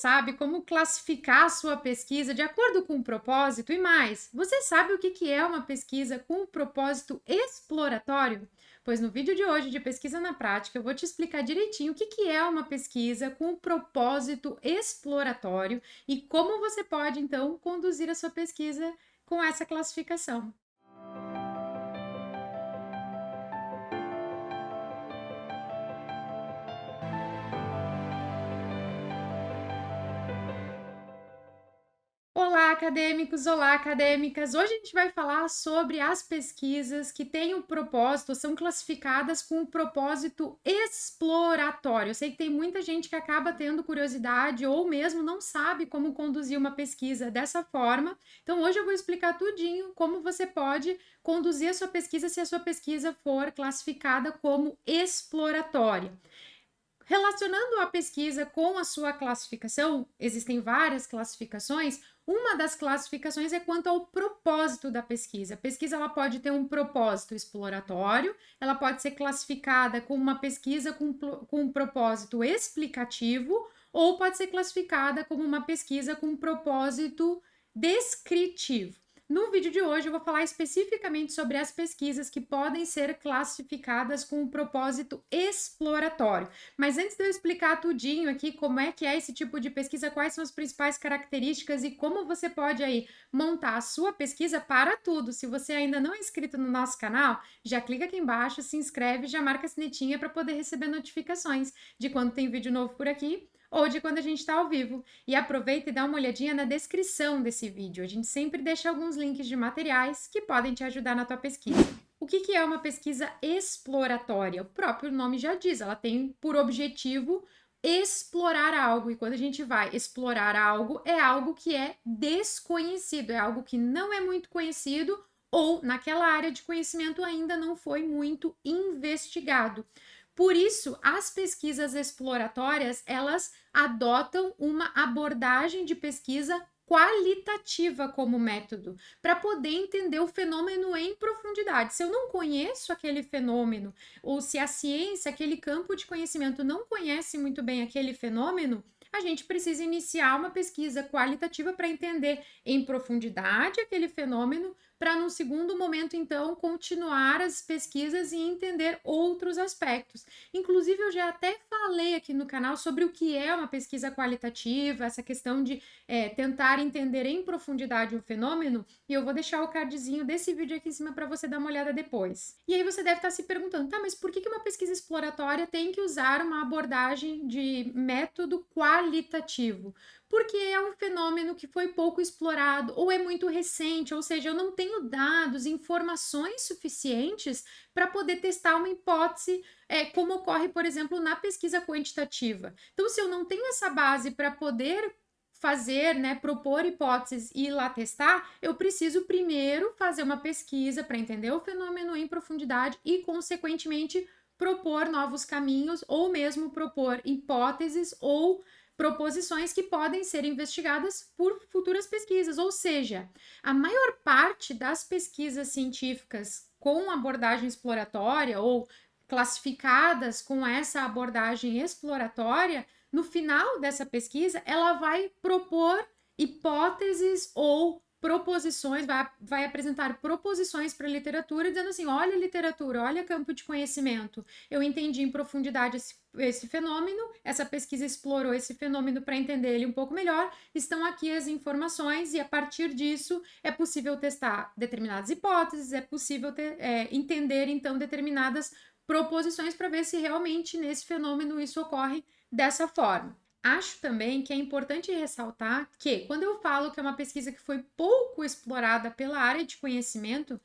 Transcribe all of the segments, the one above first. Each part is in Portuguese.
sabe como classificar a sua pesquisa de acordo com o propósito? E mais, você sabe o que é uma pesquisa com um propósito exploratório? Pois no vídeo de hoje de Pesquisa na Prática, eu vou te explicar direitinho o que é uma pesquisa com um propósito exploratório e como você pode, então, conduzir a sua pesquisa com essa classificação. Olá, acadêmicos! Olá, acadêmicas! Hoje a gente vai falar sobre as pesquisas que têm o propósito, são classificadas com o propósito exploratório. Eu sei que tem muita gente que acaba tendo curiosidade ou mesmo não sabe como conduzir uma pesquisa dessa forma. Então, hoje eu vou explicar tudinho como você pode conduzir a sua pesquisa se a sua pesquisa for classificada como exploratória. Relacionando a pesquisa com a sua classificação, existem várias classificações. Uma das classificações é quanto ao propósito da pesquisa. A pesquisa ela pode ter um propósito exploratório, ela pode ser classificada como uma pesquisa com um propósito explicativo, ou pode ser classificada como uma pesquisa com um propósito descritivo. No vídeo de hoje eu vou falar especificamente sobre as pesquisas que podem ser classificadas com um propósito exploratório. Mas antes de eu explicar tudinho aqui como é que é esse tipo de pesquisa, quais são as principais características e como você pode aí montar a sua pesquisa para tudo. Se você ainda não é inscrito no nosso canal, já clica aqui embaixo, se inscreve, já marca a sinetinha para poder receber notificações de quando tem vídeo novo por aqui ou de quando a gente está ao vivo. E aproveita e dá uma olhadinha na descrição desse vídeo. A gente sempre deixa alguns links de materiais que podem te ajudar na tua pesquisa. O que é uma pesquisa exploratória? O próprio nome já diz, ela tem por objetivo explorar algo. E quando a gente vai explorar algo, é algo que é desconhecido, é algo que não é muito conhecido ou naquela área de conhecimento ainda não foi muito investigado. Por isso, as pesquisas exploratórias, elas adotam uma abordagem de pesquisa qualitativa como método, para poder entender o fenômeno em profundidade. Se eu não conheço aquele fenômeno, ou se a ciência, aquele campo de conhecimento não conhece muito bem aquele fenômeno, a gente precisa iniciar uma pesquisa qualitativa para entender em profundidade aquele fenômeno, para num segundo momento, então, continuar as pesquisas e entender outros aspectos. Inclusive, eu já até falei aqui no canal sobre o que é uma pesquisa qualitativa, essa questão de tentar entender em profundidade um fenômeno, e eu vou deixar o cardzinho desse vídeo aqui em cima para você dar uma olhada depois. E aí você deve estar se perguntando, tá, mas por que uma pesquisa exploratória tem que usar uma abordagem de método qualitativo? Porque é um fenômeno que foi pouco explorado ou é muito recente, ou seja, eu não tenho dados, informações suficientes para poder testar uma hipótese, como ocorre, por exemplo, na pesquisa quantitativa. Então, se eu não tenho essa base para poder fazer, né, propor hipóteses e ir lá testar, eu preciso primeiro fazer uma pesquisa para entender o fenômeno em profundidade e, consequentemente, propor novos caminhos ou mesmo propor hipóteses ou proposições que podem ser investigadas por futuras pesquisas, ou seja, a maior parte das pesquisas científicas com abordagem exploratória ou classificadas com essa abordagem exploratória, no final dessa pesquisa, ela vai propor hipóteses ou proposições, vai apresentar proposições para a literatura, dizendo assim: olha literatura, olha campo de conhecimento, eu entendi em profundidade esse fenômeno, essa pesquisa explorou esse fenômeno para entender ele um pouco melhor, estão aqui as informações, e a partir disso é possível testar determinadas hipóteses, é possível entender então determinadas proposições para ver se realmente nesse fenômeno isso ocorre dessa forma. Acho também que é importante ressaltar que, quando eu falo que é uma pesquisa que foi pouco explorada pela área de conhecimento,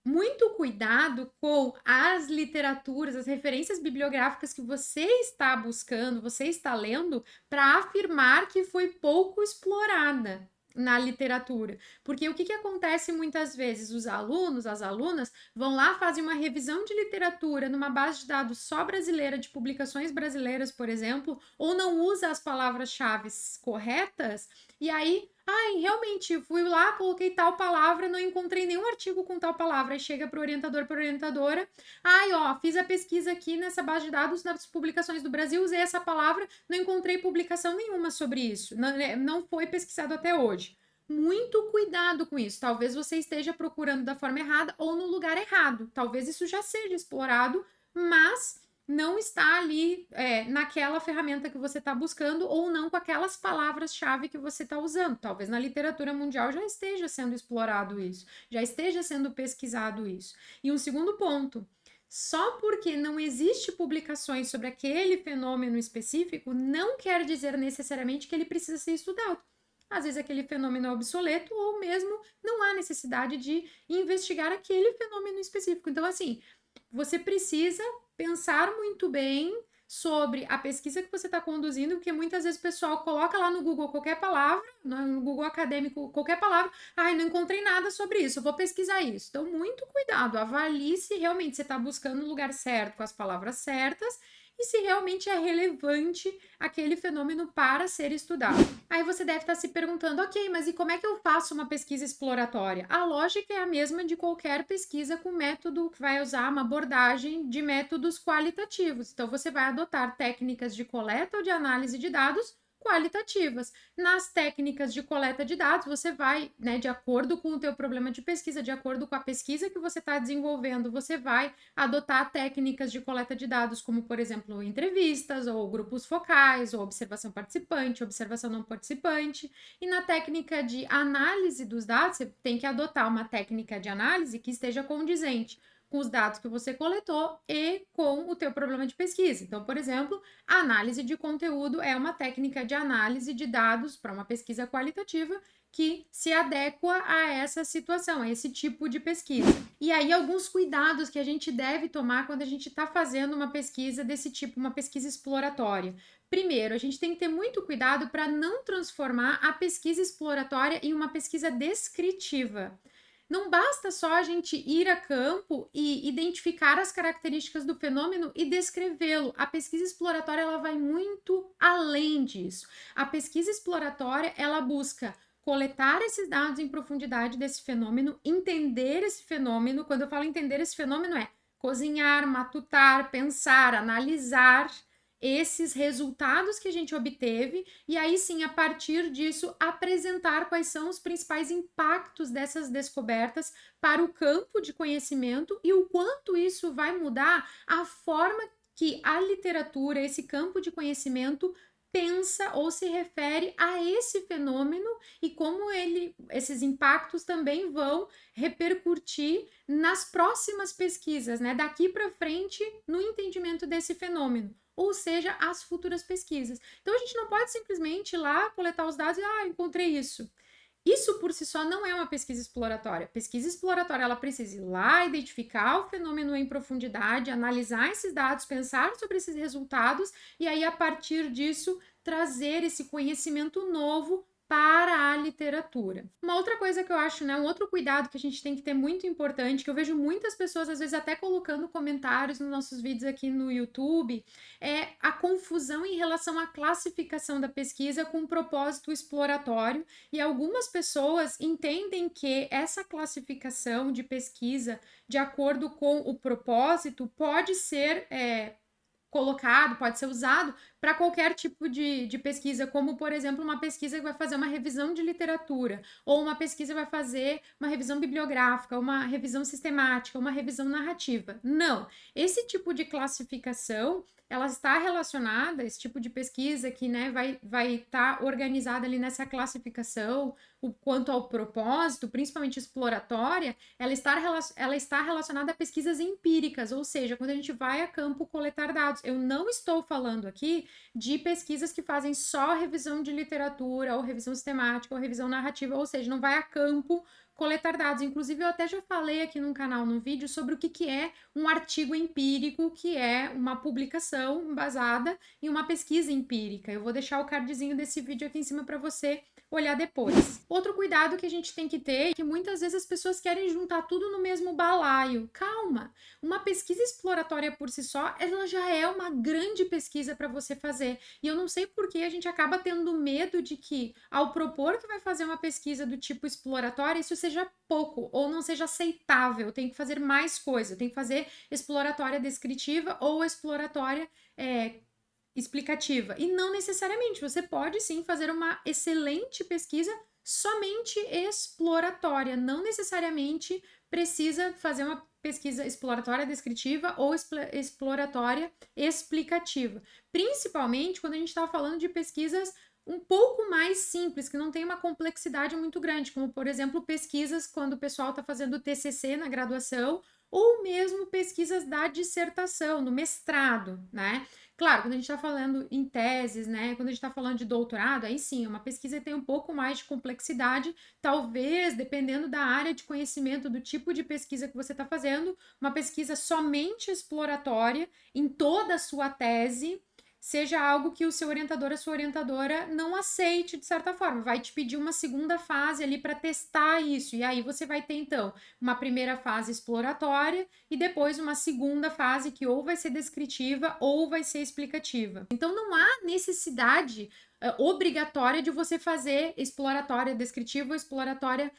muito cuidado com as literaturas, as referências bibliográficas que você está buscando, você está lendo, para afirmar que foi pouco explorada na literatura. Porque o que acontece muitas vezes? Os alunos, as alunas, vão lá, fazem uma revisão de literatura numa base de dados só brasileira, de publicações brasileiras, por exemplo, ou não usa as palavras-chave corretas, e aí Ai, realmente, fui lá, coloquei tal palavra, não encontrei nenhum artigo com tal palavra. Aí chega para o orientador, para orientadora. Ai, ó, fiz a pesquisa aqui nessa base de dados das publicações do Brasil, usei essa palavra, não encontrei publicação nenhuma sobre isso. Não, não foi pesquisado até hoje. Muito cuidado com isso. Talvez você esteja procurando da forma errada ou no lugar errado. Talvez isso já seja explorado, mas não está ali naquela ferramenta que você está buscando ou não com aquelas palavras-chave que você está usando. Talvez na literatura mundial já esteja sendo explorado isso, já esteja sendo pesquisado isso. E um segundo ponto, só porque não existe publicações sobre aquele fenômeno específico, não quer dizer necessariamente que ele precisa ser estudado. Às vezes aquele fenômeno é obsoleto ou mesmo não há necessidade de investigar aquele fenômeno específico. Então, assim, você precisa pensar muito bem sobre a pesquisa que você está conduzindo, porque muitas vezes o pessoal coloca lá no Google qualquer palavra, no Google acadêmico qualquer palavra, ai, não encontrei nada sobre isso, eu vou pesquisar isso. Então, muito cuidado, avalie se realmente você está buscando o lugar certo, com as palavras certas, e se realmente é relevante aquele fenômeno para ser estudado. Aí você deve estar se perguntando, ok, mas e como é que eu faço uma pesquisa exploratória? A lógica é a mesma de qualquer pesquisa com método que vai usar uma abordagem de métodos qualitativos. Então, você vai adotar técnicas de coleta ou de análise de dados qualitativas. Nas técnicas de coleta de dados, você vai, né, de acordo com o teu problema de pesquisa, de acordo com a pesquisa que você está desenvolvendo, você vai adotar técnicas de coleta de dados, como, por exemplo, entrevistas, ou grupos focais, ou observação participante, observação não participante. E na técnica de análise dos dados, você tem que adotar uma técnica de análise que esteja condizente com os dados que você coletou e com o teu problema de pesquisa. Então, por exemplo, a análise de conteúdo é uma técnica de análise de dados para uma pesquisa qualitativa que se adequa a essa situação, a esse tipo de pesquisa. E aí, alguns cuidados que a gente deve tomar quando a gente está fazendo uma pesquisa desse tipo, uma pesquisa exploratória. Primeiro, a gente tem que ter muito cuidado para não transformar a pesquisa exploratória em uma pesquisa descritiva. Não basta só a gente ir a campo e identificar as características do fenômeno e descrevê-lo. A pesquisa exploratória ela vai muito além disso. A pesquisa exploratória ela busca coletar esses dados em profundidade desse fenômeno, entender esse fenômeno. Quando eu falo entender esse fenômeno é cozinhar, matutar, pensar, analisar esses resultados que a gente obteve e aí sim, a partir disso, apresentar quais são os principais impactos dessas descobertas para o campo de conhecimento e o quanto isso vai mudar a forma que a literatura, esse campo de conhecimento pensa ou se refere a esse fenômeno e como esses impactos também vão repercutir nas próximas pesquisas, né? Daqui para frente, no entendimento desse fenômeno, ou seja, as futuras pesquisas. Então a gente não pode simplesmente ir lá coletar os dados e encontrei isso. Isso por si só não é uma pesquisa exploratória. Pesquisa exploratória, ela precisa ir lá, identificar o fenômeno em profundidade, analisar esses dados, pensar sobre esses resultados e aí, a partir disso, trazer esse conhecimento novo para a literatura. Uma outra coisa que eu acho, né, um outro cuidado que a gente tem que ter muito importante, que eu vejo muitas pessoas, às vezes, até colocando comentários nos nossos vídeos aqui no YouTube, é a confusão em relação à classificação da pesquisa com propósito exploratório. E algumas pessoas entendem que essa classificação de pesquisa, de acordo com o propósito, pode ser colocado, pode ser usado para qualquer tipo de pesquisa, como, por exemplo, uma pesquisa que vai fazer uma revisão de literatura, ou uma pesquisa vai fazer uma revisão bibliográfica, uma revisão sistemática, uma revisão narrativa. Não, esse tipo de classificação, ela está relacionada, esse tipo de pesquisa que, né, vai estar organizada ali nessa classificação, o quanto ao propósito, principalmente exploratória, ela está relacionada a pesquisas empíricas, ou seja, quando a gente vai a campo coletar dados. Eu não estou falando aqui de pesquisas que fazem só revisão de literatura, ou revisão sistemática, ou revisão narrativa, ou seja, não vai a campo coletar dados. Inclusive, eu até já falei aqui no canal, num vídeo, sobre o que é um artigo empírico, que é uma publicação embasada em uma pesquisa empírica. Eu vou deixar o cardzinho desse vídeo aqui em cima para você olhar depois. Outro cuidado que a gente tem que ter é que muitas vezes as pessoas querem juntar tudo no mesmo balaio. Calma! Uma pesquisa exploratória por si só, ela já é uma grande pesquisa para você fazer. E eu não sei por que a gente acaba tendo medo de que, ao propor que vai fazer uma pesquisa do tipo exploratória, isso seja pouco ou não seja aceitável. Tem que fazer mais coisa, tem que fazer exploratória descritiva ou exploratória explicativa. E não necessariamente, você pode sim fazer uma excelente pesquisa somente exploratória, não necessariamente precisa fazer uma pesquisa exploratória descritiva ou exploratória explicativa. Principalmente quando a gente está falando de pesquisas um pouco mais simples, que não tem uma complexidade muito grande, como, por exemplo, pesquisas quando o pessoal está fazendo TCC na graduação, ou mesmo pesquisas da dissertação, no mestrado, né? Claro, quando a gente está falando em teses, né? Quando a gente está falando de doutorado, aí sim, uma pesquisa tem um pouco mais de complexidade, talvez, dependendo da área de conhecimento, do tipo de pesquisa que você está fazendo, uma pesquisa somente exploratória em toda a sua tese seja algo que o seu orientador, a sua orientadora não aceite de certa forma, vai te pedir uma segunda fase ali para testar isso, e aí você vai ter então uma primeira fase exploratória e depois uma segunda fase que ou vai ser descritiva ou vai ser explicativa. Então não há necessidade obrigatória de você fazer exploratória descritiva ou exploratória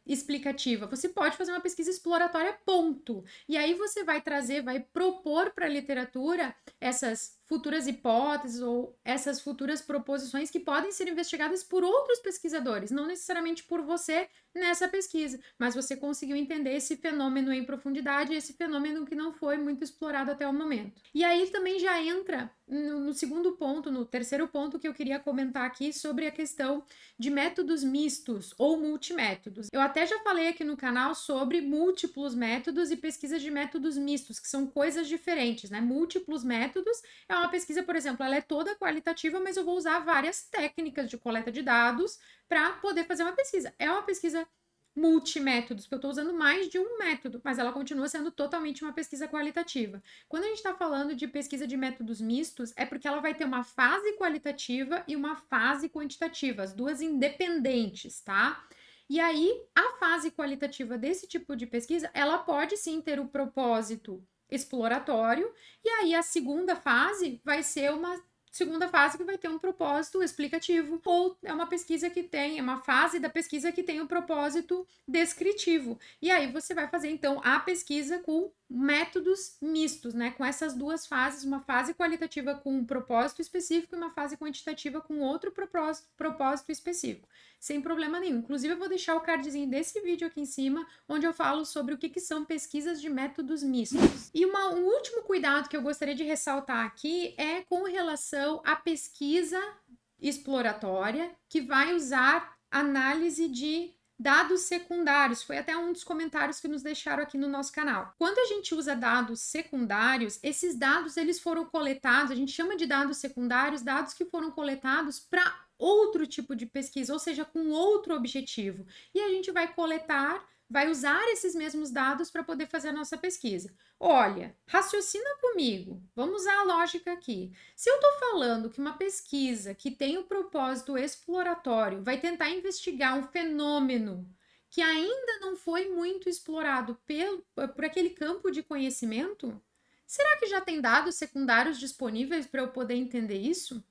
explicativa. Você pode fazer uma pesquisa exploratória, ponto. E aí você vai trazer, vai propor para a literatura essas futuras hipóteses ou essas futuras proposições que podem ser investigadas por outros pesquisadores, não necessariamente por você nessa pesquisa, mas você conseguiu entender esse fenômeno em profundidade, esse fenômeno que não foi muito explorado até o momento. E aí também já entra no segundo ponto, no terceiro ponto que eu queria comentar aqui sobre a questão de métodos mistos ou multimétodos. Eu até já falei aqui no canal sobre múltiplos métodos e pesquisa de métodos mistos, que são coisas diferentes, né? Múltiplos métodos é uma pesquisa, por exemplo, ela é toda qualitativa, mas eu vou usar várias técnicas de coleta de dados para poder fazer uma pesquisa. É uma pesquisa multimétodos, porque eu estou usando mais de um método, mas ela continua sendo totalmente uma pesquisa qualitativa. Quando a gente está falando de pesquisa de métodos mistos, é porque ela vai ter uma fase qualitativa e uma fase quantitativa, as duas independentes, tá? E aí, a fase qualitativa desse tipo de pesquisa, ela pode sim ter o propósito exploratório, e aí a segunda fase vai ser uma segunda fase que vai ter um propósito explicativo, ou é uma pesquisa que tem, é uma fase da pesquisa que tem um propósito descritivo. E aí você vai fazer então a pesquisa com métodos mistos, né? Com essas duas fases, uma fase qualitativa com um propósito específico e uma fase quantitativa com outro propósito específico, sem problema nenhum. Inclusive, eu vou deixar o cardzinho desse vídeo aqui em cima, onde eu falo sobre o que são pesquisas de métodos mistos. E um último cuidado que eu gostaria de ressaltar aqui é com relação à pesquisa exploratória, que vai usar análise de dados secundários. Foi até um dos comentários que nos deixaram aqui no nosso canal. Quando a gente usa dados secundários, esses dados eles foram coletados, a gente chama de dados secundários, dados que foram coletados para outro tipo de pesquisa, ou seja, com outro objetivo. E a gente vai coletar, vai usar esses mesmos dados para poder fazer a nossa pesquisa. Olha, raciocina comigo, vamos usar a lógica aqui. Se eu estou falando que uma pesquisa que tem o propósito exploratório vai tentar investigar um fenômeno que ainda não foi muito explorado por aquele campo de conhecimento, será que já tem dados secundários disponíveis para eu poder entender isso?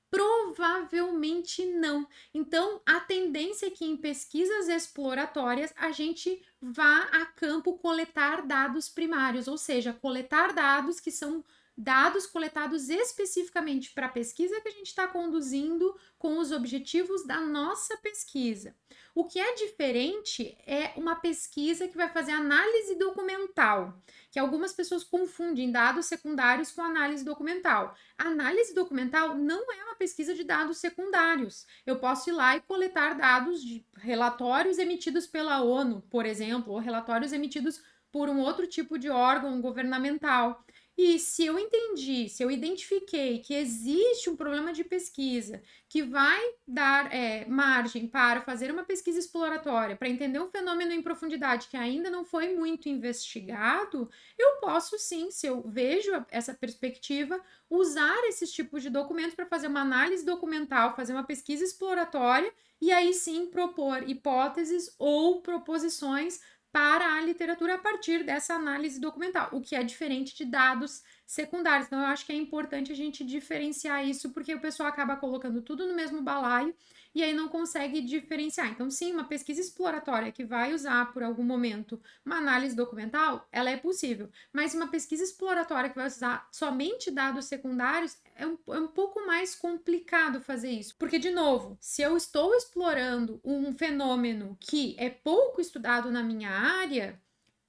Provavelmente não. Então, a tendência é que em pesquisas exploratórias a gente vá a campo coletar dados primários, ou seja, coletar dados que são dados coletados especificamente para a pesquisa que a gente está conduzindo com os objetivos da nossa pesquisa. O que é diferente é uma pesquisa que vai fazer análise documental, que algumas pessoas confundem dados secundários com análise documental. A análise documental não é uma pesquisa de dados secundários. Eu posso ir lá e coletar dados de relatórios emitidos pela ONU, por exemplo, ou relatórios emitidos por um outro tipo de órgão governamental. E se eu entendi, se eu identifiquei que existe um problema de pesquisa que vai dar margem para fazer uma pesquisa exploratória, para entender um fenômeno em profundidade que ainda não foi muito investigado, eu posso sim, se eu vejo essa perspectiva, usar esses tipos de documentos para fazer uma análise documental, fazer uma pesquisa exploratória e aí sim propor hipóteses ou proposições para a literatura a partir dessa análise documental, o que é diferente de dados secundários. Então, eu acho que é importante a gente diferenciar isso, porque o pessoal acaba colocando tudo no mesmo balaio e aí não consegue diferenciar. Então, sim, uma pesquisa exploratória que vai usar por algum momento uma análise documental, ela é possível, mas uma pesquisa exploratória que vai usar somente dados secundários é um pouco mais complicado fazer isso. Porque, de novo, se eu estou explorando um fenômeno que é pouco estudado na minha área,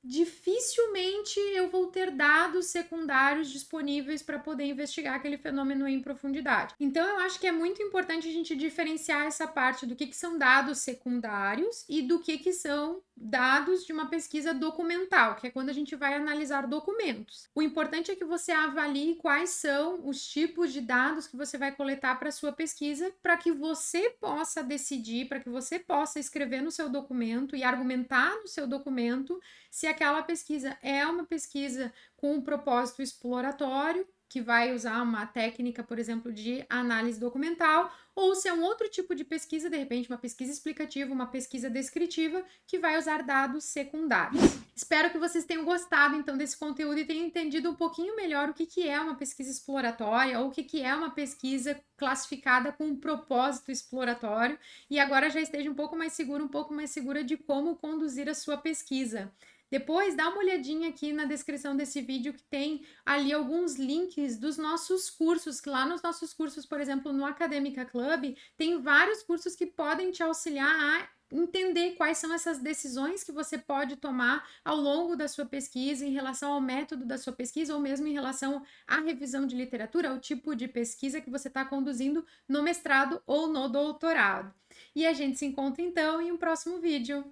dificilmente eu vou ter dados secundários disponíveis para poder investigar aquele fenômeno em profundidade. Então, eu acho que é muito importante a gente diferenciar essa parte do que são dados secundários e do que são dados de uma pesquisa documental, que é quando a gente vai analisar documentos. O importante é que você avalie quais são os tipos de dados que você vai coletar para sua pesquisa, para que você possa decidir, para que você possa escrever no seu documento e argumentar no seu documento se aquela pesquisa é uma pesquisa com um propósito exploratório, que vai usar uma técnica, por exemplo, de análise documental, ou se é um outro tipo de pesquisa, de repente uma pesquisa explicativa, uma pesquisa descritiva, que vai usar dados secundários. Espero que vocês tenham gostado, então, desse conteúdo e tenham entendido um pouquinho melhor o que é uma pesquisa exploratória ou o que é uma pesquisa classificada com um propósito exploratório e agora já esteja um pouco mais segura de como conduzir a sua pesquisa. Depois, dá uma olhadinha aqui na descrição desse vídeo que tem ali alguns links dos nossos cursos, que lá nos nossos cursos, por exemplo, no Acadêmica Club, tem vários cursos que podem te auxiliar a entender quais são essas decisões que você pode tomar ao longo da sua pesquisa em relação ao método da sua pesquisa ou mesmo em relação à revisão de literatura, ao tipo de pesquisa que você está conduzindo no mestrado ou no doutorado. E a gente se encontra então em um próximo vídeo.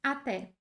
Até!